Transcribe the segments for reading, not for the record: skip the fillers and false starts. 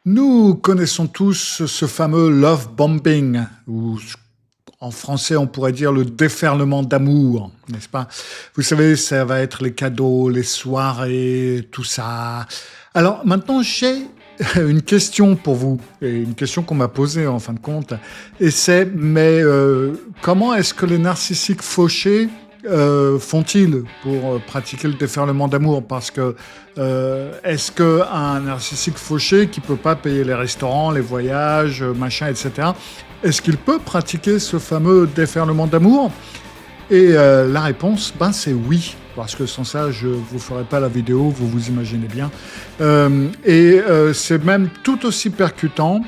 Nous connaissons tous ce fameux love bombing, ou en français on pourrait dire le déferlement d'amour, n'est-ce pas? Vous savez, ça va être les cadeaux, les soirées, tout ça. Alors maintenant, j'ai une question pour vous, et une question qu'on m'a posée en fin de compte, et c'est, comment est-ce que les narcissiques fauchés font-ils pour pratiquer le déferlement d'amour? Parce que est-ce qu'un narcissique fauché qui peut pas payer les restaurants, les voyages, machin, etc., est-ce qu'il peut pratiquer ce fameux déferlement d'amour? Et la réponse, c'est oui. Parce que sans ça, je vous ferai pas la vidéo, vous vous imaginez bien. C'est même tout aussi percutant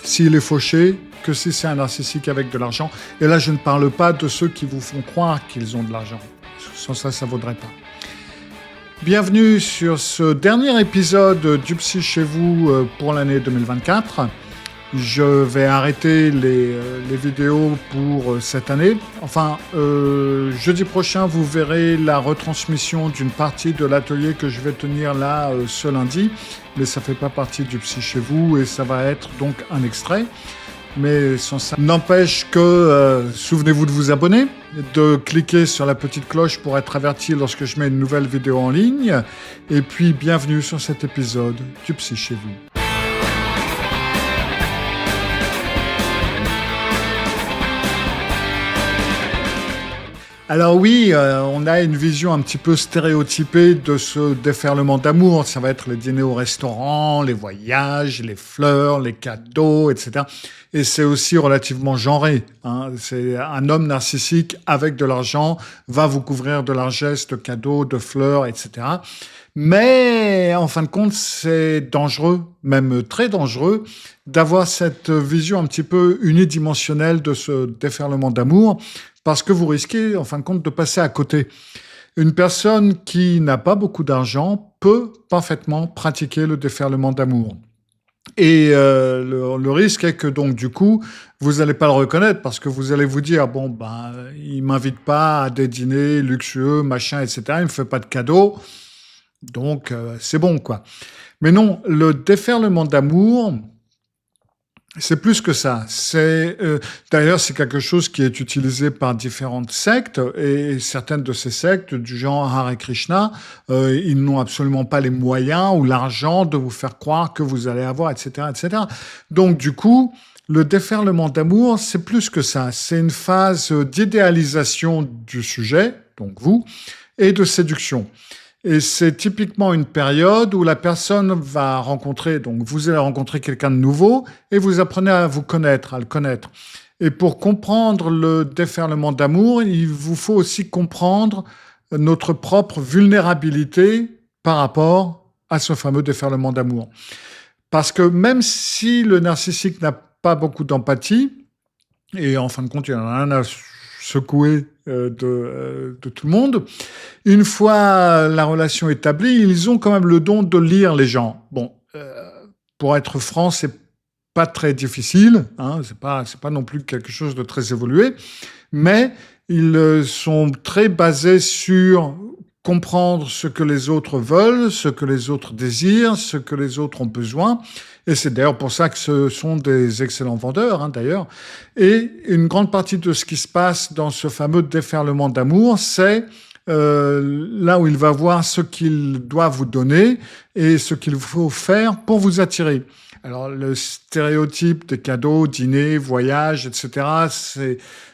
s'il est fauché que si c'est un narcissique avec de l'argent. Et là, je ne parle pas de ceux qui vous font croire qu'ils ont de l'argent. Sans ça, ça ne vaudrait pas. Bienvenue sur ce dernier épisode du Psy chez vous pour l'année 2024. Je vais arrêter les vidéos pour cette année. Enfin, jeudi prochain, vous verrez la retransmission d'une partie de l'atelier que je vais tenir là ce lundi. Mais ça ne fait pas partie du Psy chez vous et ça va être donc un extrait. Mais sans ça, n'empêche que souvenez-vous de vous abonner, de cliquer sur la petite cloche pour être averti lorsque je mets une nouvelle vidéo en ligne. Et puis, bienvenue sur cet épisode du Psy chez vous. Alors oui, on a une vision un petit peu stéréotypée de ce déferlement d'amour. Ça va être les dîners au restaurant, les voyages, les fleurs, les cadeaux, etc. Et c'est aussi relativement genré. C'est un homme narcissique avec de l'argent va vous couvrir de largesse, de cadeaux, de fleurs, etc. Mais en fin de compte, c'est dangereux, même très dangereux, d'avoir cette vision un petit peu unidimensionnelle de ce déferlement d'amour, parce que vous risquez, en fin de compte, de passer à côté. Une personne qui n'a pas beaucoup d'argent peut parfaitement pratiquer le déferlement d'amour. Et le risque est que donc du coup, vous n'allez pas le reconnaître parce que vous allez vous dire il m'invite pas à des dîners luxueux, machin, etc. Il me fait pas de cadeaux, donc c'est bon quoi. Mais non, le déferlement d'amour, c'est plus que ça. D'ailleurs, c'est quelque chose qui est utilisé par différentes sectes et certaines de ces sectes, du genre Hare Krishna, ils n'ont absolument pas les moyens ou l'argent de vous faire croire que vous allez avoir, etc., etc. Donc, du coup, le déferlement d'amour, c'est plus que ça. C'est une phase d'idéalisation du sujet, donc vous, et de séduction. Et c'est typiquement une période où la personne va rencontrer, donc vous allez rencontrer quelqu'un de nouveau et vous apprenez à vous connaître, à le connaître. Et pour comprendre le déferlement d'amour, il vous faut aussi comprendre notre propre vulnérabilité par rapport à ce fameux déferlement d'amour. Parce que même si le narcissique n'a pas beaucoup d'empathie, et en fin de compte, il y en a un à secouer de tout le monde. Une fois la relation établie, ils ont quand même le don de lire les gens. Bon, pour être franc, c'est pas très difficile, c'est pas non plus quelque chose de très évolué, mais ils sont très basés sur comprendre ce que les autres veulent, ce que les autres désirent, ce que les autres ont besoin. Et c'est d'ailleurs pour ça que ce sont des excellents vendeurs, d'ailleurs. Et une grande partie de ce qui se passe dans ce fameux déferlement d'amour, c'est là où il va voir ce qu'il doit vous donner et ce qu'il faut faire pour vous attirer. Alors, le stéréotype des cadeaux, dîners, voyages, etc.,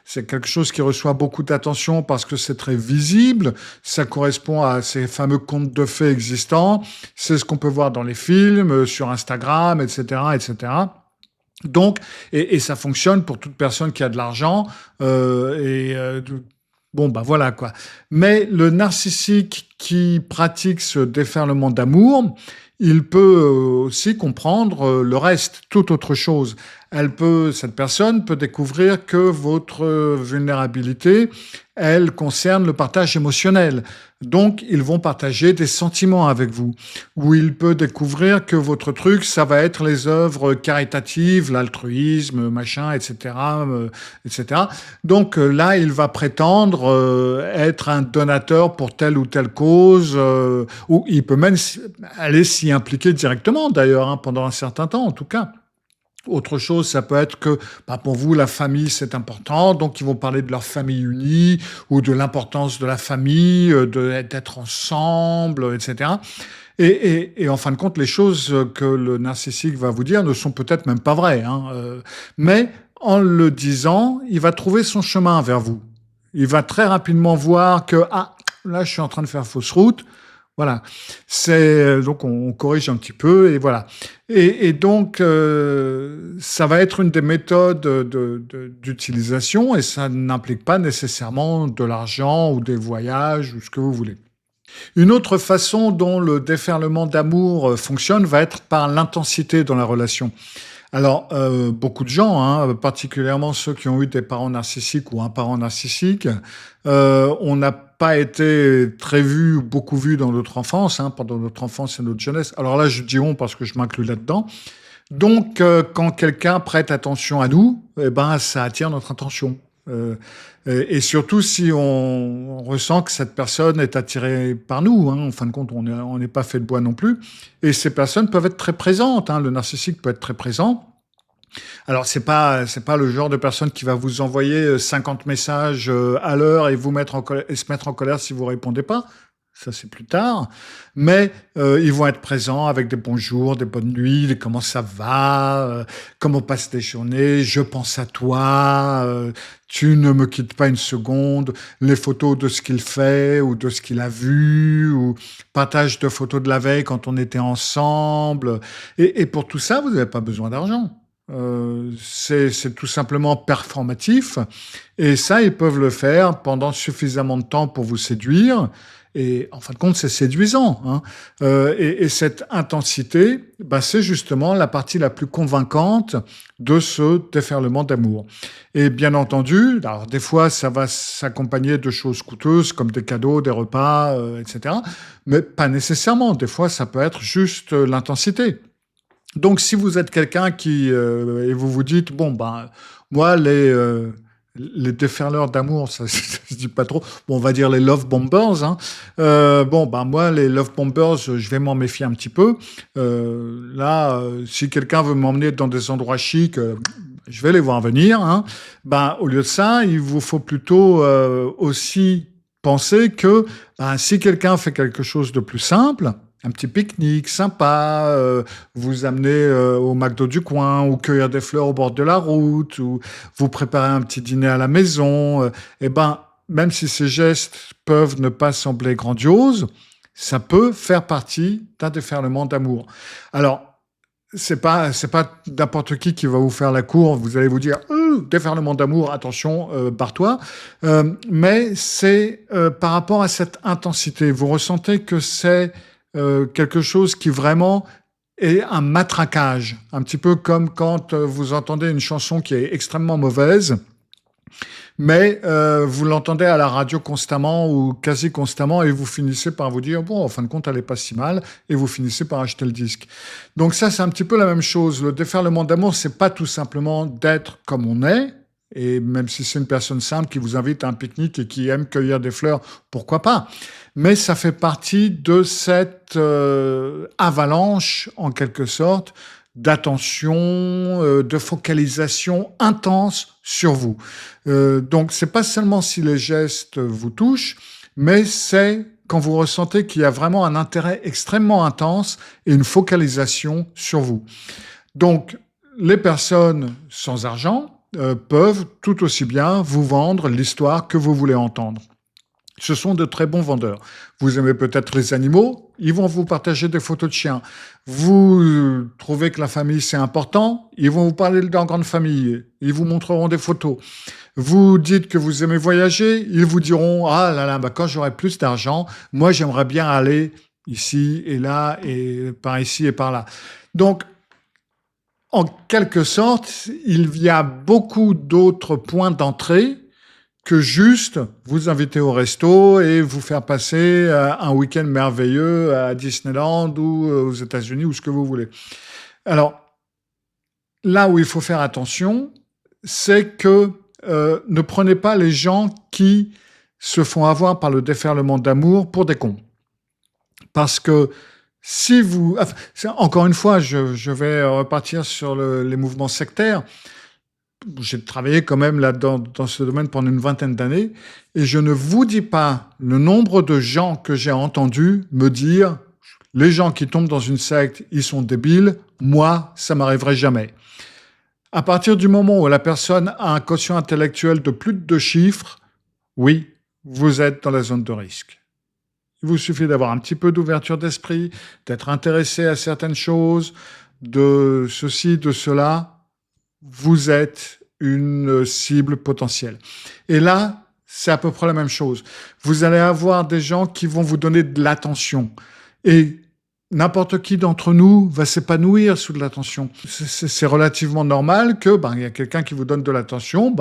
c'est quelque chose qui reçoit beaucoup d'attention parce que c'est très visible. Ça correspond à ces fameux contes de fées existants. C'est ce qu'on peut voir dans les films, sur Instagram, etc., etc. Donc, et ça fonctionne pour toute personne qui a de l'argent. Voilà quoi. Mais le narcissique qui pratique ce déferlement d'amour, il peut aussi comprendre le reste, toute autre chose. Cette personne peut découvrir que votre vulnérabilité, elle concerne le partage émotionnel. Donc, ils vont partager des sentiments avec vous. Ou il peut découvrir que votre truc, ça va être les œuvres caritatives, l'altruisme, machin, etc., etc. Donc là, il va prétendre être un donateur pour telle ou telle cause. chose, ou il peut même aller s'y impliquer directement d'ailleurs, hein, pendant un certain temps en tout cas. Autre chose, ça peut être que pour vous, la famille, c'est important, donc ils vont parler de leur famille unie ou de l'importance de la famille, d'être ensemble, etc. Et en fin de compte, les choses que le narcissique va vous dire ne sont peut-être même pas vraies, hein, mais en le disant, il va trouver son chemin vers vous. Il va très rapidement voir que, ah, là, je suis en train de faire fausse route. Voilà. Donc on corrige un petit peu et voilà. Et donc ça va être une des méthodes d'utilisation et ça n'implique pas nécessairement de l'argent ou des voyages ou ce que vous voulez. Une autre façon dont le déferlement d'amour fonctionne va être par l'intensité dans la relation. Alors, beaucoup de gens, hein, particulièrement ceux qui ont eu des parents narcissiques ou un parent narcissique, on n'a pas été très vus, beaucoup vus dans notre enfance, hein, pendant notre enfance et notre jeunesse. Alors là, je dis on parce que je m'inclus là-dedans. Donc, quand quelqu'un prête attention à nous, eh ben, ça attire notre attention. Et surtout si on ressent que cette personne est attirée par nous. Hein. En fin de compte, on n'est pas fait de bois non plus. Et ces personnes peuvent être très présentes. Hein. Le narcissique peut être très présent. Alors, c'est pas le genre de personne qui va vous envoyer 50 messages à l'heure et vous mettre en colère, et se mettre en colère si vous répondez pas. Ça, c'est plus tard. Mais ils vont être présents avec des bonjours, des bonnes nuits, des comment ça va, comment passe tes journées, je pense à toi, tu ne me quittes pas une seconde, les photos de ce qu'il fait ou de ce qu'il a vu, ou partage de photos de la veille quand on était ensemble. Et pour tout ça, vous n'avez pas besoin d'argent. C'est tout simplement performatif. Et ça, ils peuvent le faire pendant suffisamment de temps pour vous séduire. Et en fin de compte, c'est séduisant. Hein. Et cette intensité, c'est justement la partie la plus convaincante de ce déferlement d'amour. Et bien entendu, alors des fois, ça va s'accompagner de choses coûteuses comme des cadeaux, des repas, etc. Mais pas nécessairement. Des fois, ça peut être juste l'intensité. Donc, si vous êtes quelqu'un et vous vous dites, moi, les déferleurs d'amour, ça se dit pas trop. Bon, on va dire les love bombers. Hein. Moi, les love bombers, je vais m'en méfier un petit peu. Si quelqu'un veut m'emmener dans des endroits chics, je vais les voir venir. Hein. Au lieu de ça, il vous faut plutôt aussi penser que si quelqu'un fait quelque chose de plus simple, un petit pique-nique sympa, vous amener au McDo du coin, ou cueillir des fleurs au bord de la route, ou vous préparer un petit dîner à la maison, même si ces gestes peuvent ne pas sembler grandioses, ça peut faire partie d'un déferlement d'amour. Alors, c'est pas n'importe qui va vous faire la cour, vous allez vous dire déferlement d'amour, attention, barre-toi. Mais c'est par rapport à cette intensité. Vous ressentez que c'est quelque chose qui vraiment est un matraquage, un petit peu comme quand vous entendez une chanson qui est extrêmement mauvaise, mais vous l'entendez à la radio constamment ou quasi constamment et vous finissez par vous dire en fin de compte, elle n'est pas si mal, et vous finissez par acheter le disque. Donc ça, c'est un petit peu la même chose. Le déferlement d'amour, c'est pas tout simplement d'être comme on est, et même si c'est une personne simple qui vous invite à un pique-nique et qui aime cueillir des fleurs, pourquoi pas? Mais ça fait partie de cette avalanche, en quelque sorte, d'attention, de focalisation intense sur vous. Donc, c'est pas seulement si les gestes vous touchent, mais c'est quand vous ressentez qu'il y a vraiment un intérêt extrêmement intense et une focalisation sur vous. Donc, les personnes sans argent peuvent tout aussi bien vous vendre l'histoire que vous voulez entendre. Ce sont de très bons vendeurs. Vous aimez peut-être les animaux, ils vont vous partager des photos de chiens. Vous trouvez que la famille, c'est important, ils vont vous parler de leur grande famille, ils vous montreront des photos. Vous dites que vous aimez voyager, ils vous diront « Ah là là, quand j'aurai plus d'argent, moi j'aimerais bien aller ici et là, et par ici et par là. » Donc, en quelque sorte, il y a beaucoup d'autres points d'entrée que juste vous inviter au resto et vous faire passer un week-end merveilleux à Disneyland ou aux États-Unis ou ce que vous voulez. Alors, là où il faut faire attention, c'est que ne prenez pas les gens qui se font avoir par le déferlement d'amour pour des cons. Parce que si vous... Enfin, encore une fois, je vais repartir sur les mouvements sectaires. J'ai travaillé quand même là dans ce domaine pendant une vingtaine d'années, et je ne vous dis pas le nombre de gens que j'ai entendus me dire « les gens qui tombent dans une secte, ils sont débiles, moi, ça m'arriverait jamais ». À partir du moment où la personne a un quotient intellectuel de plus de 2 chiffres, oui, vous êtes dans la zone de risque. Il vous suffit d'avoir un petit peu d'ouverture d'esprit, d'être intéressé à certaines choses, de ceci, de cela. Vous êtes une cible potentielle. Et là, c'est à peu près la même chose. Vous allez avoir des gens qui vont vous donner de l'attention. Et n'importe qui d'entre nous va s'épanouir sous de l'attention. C'est relativement normal que, il y a quelqu'un qui vous donne de l'attention,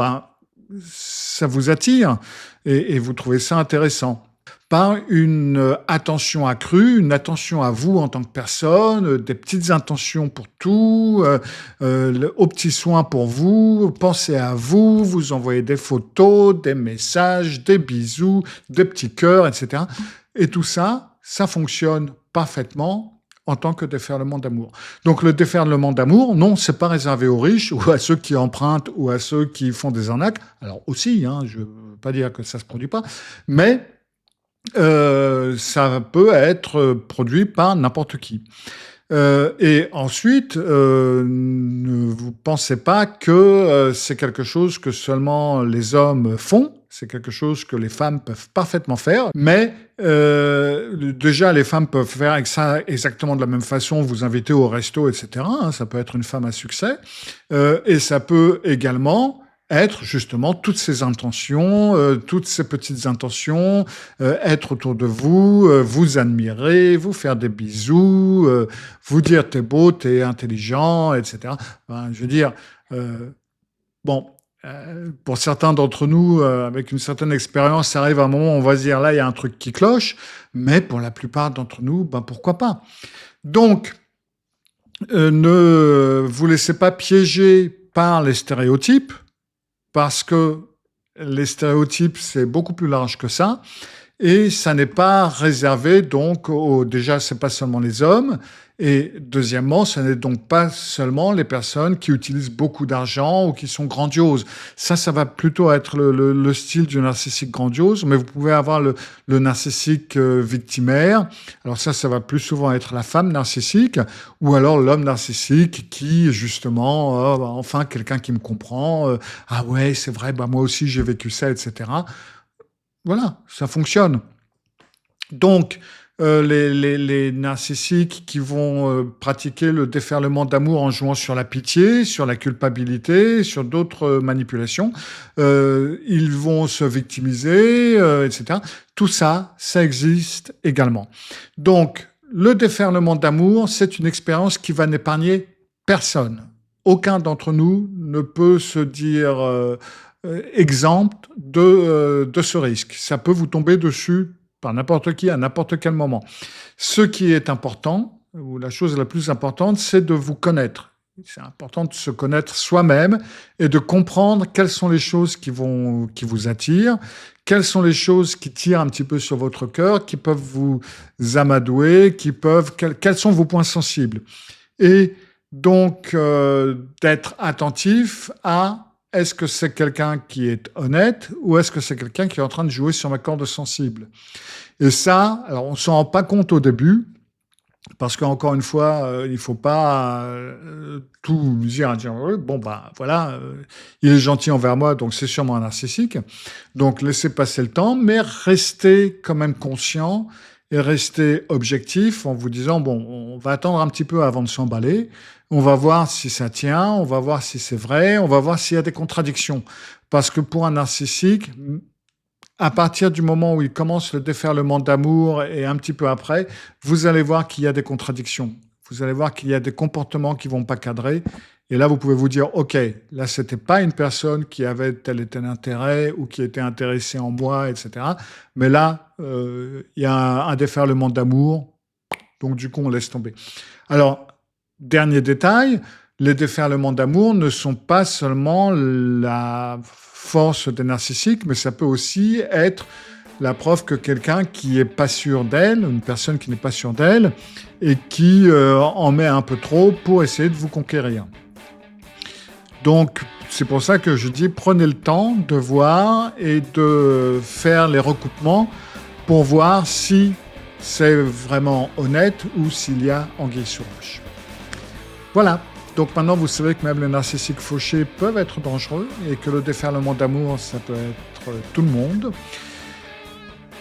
ça vous attire et vous trouvez ça intéressant. Par une attention accrue, une attention à vous en tant que personne, des petites intentions pour tout, aux petits soins pour vous, pensez à vous, vous envoyez des photos, des messages, des bisous, des petits cœurs, etc. Et tout ça, ça fonctionne parfaitement en tant que déferlement d'amour. Donc le déferlement d'amour, non, c'est pas réservé aux riches ou à ceux qui empruntent ou à ceux qui font des arnaques. Alors aussi, je veux pas dire que ça se produit pas, mais ça peut être produit par n'importe qui. Et ensuite, ne vous pensez pas que c'est quelque chose que seulement les hommes font. C'est quelque chose que les femmes peuvent parfaitement faire. Mais déjà, les femmes peuvent faire ça exactement de la même façon, vous inviter au resto, etc. Ça peut être une femme à succès. Et ça peut également être justement toutes ces intentions, toutes ces petites intentions, être autour de vous, vous admirer, vous faire des bisous, vous dire t'es beau, t'es intelligent, etc. Je veux dire, pour certains d'entre nous, avec une certaine expérience, ça arrive à un moment où on va se dire là, il y a un truc qui cloche, mais pour la plupart d'entre nous, pourquoi pas. Donc, ne vous laissez pas piéger par les stéréotypes, parce que les stéréotypes, c'est beaucoup plus large que ça. Et ça n'est pas réservé, donc, déjà, c'est pas seulement les hommes. Et deuxièmement, ce n'est donc pas seulement les personnes qui utilisent beaucoup d'argent ou qui sont grandioses. Ça va plutôt être le style du narcissique grandiose, mais vous pouvez avoir le narcissique victimaire. Alors ça va plus souvent être la femme narcissique ou alors l'homme narcissique qui, justement, enfin, quelqu'un qui me comprend, ah ouais, c'est vrai, moi aussi j'ai vécu ça, etc. Voilà, ça fonctionne. Donc, les narcissiques qui vont pratiquer le déferlement d'amour en jouant sur la pitié, sur la culpabilité, sur d'autres manipulations, ils vont se victimiser, etc. Tout ça, ça existe également. Donc, le déferlement d'amour, c'est une expérience qui va n'épargner personne. Aucun d'entre nous ne peut se dire exempt de ce risque. Ça peut vous tomber dessus par n'importe qui, à n'importe quel moment. Ce qui est important, ou la chose la plus importante, c'est de vous connaître. C'est important de se connaître soi-même et de comprendre quelles sont les choses qui vous attirent, quelles sont les choses qui tirent un petit peu sur votre cœur, qui peuvent vous amadouer, quels sont vos points sensibles. Et donc, d'être attentif à est-ce que c'est quelqu'un qui est honnête ou est-ce que c'est quelqu'un qui est en train de jouer sur ma corde sensible? Et ça, alors on ne s'en rend pas compte au début, parce qu'encore une fois, il ne faut pas tout dire, voilà, il est gentil envers moi, donc c'est sûrement un narcissique. Donc laissez passer le temps, mais restez quand même conscient et restez objectif en vous disant, on va attendre un petit peu avant de s'emballer, on va voir si ça tient, on va voir si c'est vrai, on va voir s'il y a des contradictions. Parce que pour un narcissique, à partir du moment où il commence le déferlement d'amour et un petit peu après, vous allez voir qu'il y a des contradictions. Vous allez voir qu'il y a des comportements qui ne vont pas cadrer. Et là, vous pouvez vous dire, OK, là, ce n'était pas une personne qui avait tel et tel intérêt ou qui était intéressée en moi, etc. Mais là, il y a un déferlement d'amour. Donc, du coup, on laisse tomber. Alors, dernier détail, les déferlements d'amour ne sont pas seulement la force des narcissiques, mais ça peut aussi être la preuve que quelqu'un qui est pas sûr d'elle, une personne qui n'est pas sûre d'elle, et qui en met un peu trop pour essayer de vous conquérir. Donc, c'est pour ça que je dis, prenez le temps de voir et de faire les recoupements pour voir si c'est vraiment honnête ou s'il y a anguille sous roche. Voilà. Donc maintenant, vous savez que même les narcissiques fauchés peuvent être dangereux et que le déferlement d'amour, ça peut être tout le monde.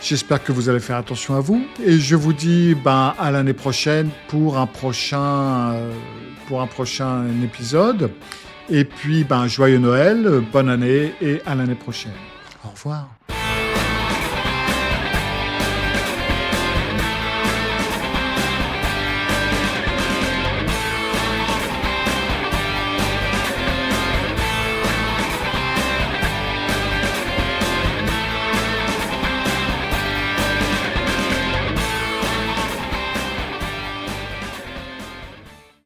J'espère que vous allez faire attention à vous et je vous dis à l'année prochaine pour un prochain épisode. Et puis, joyeux Noël, bonne année et à l'année prochaine. Au revoir.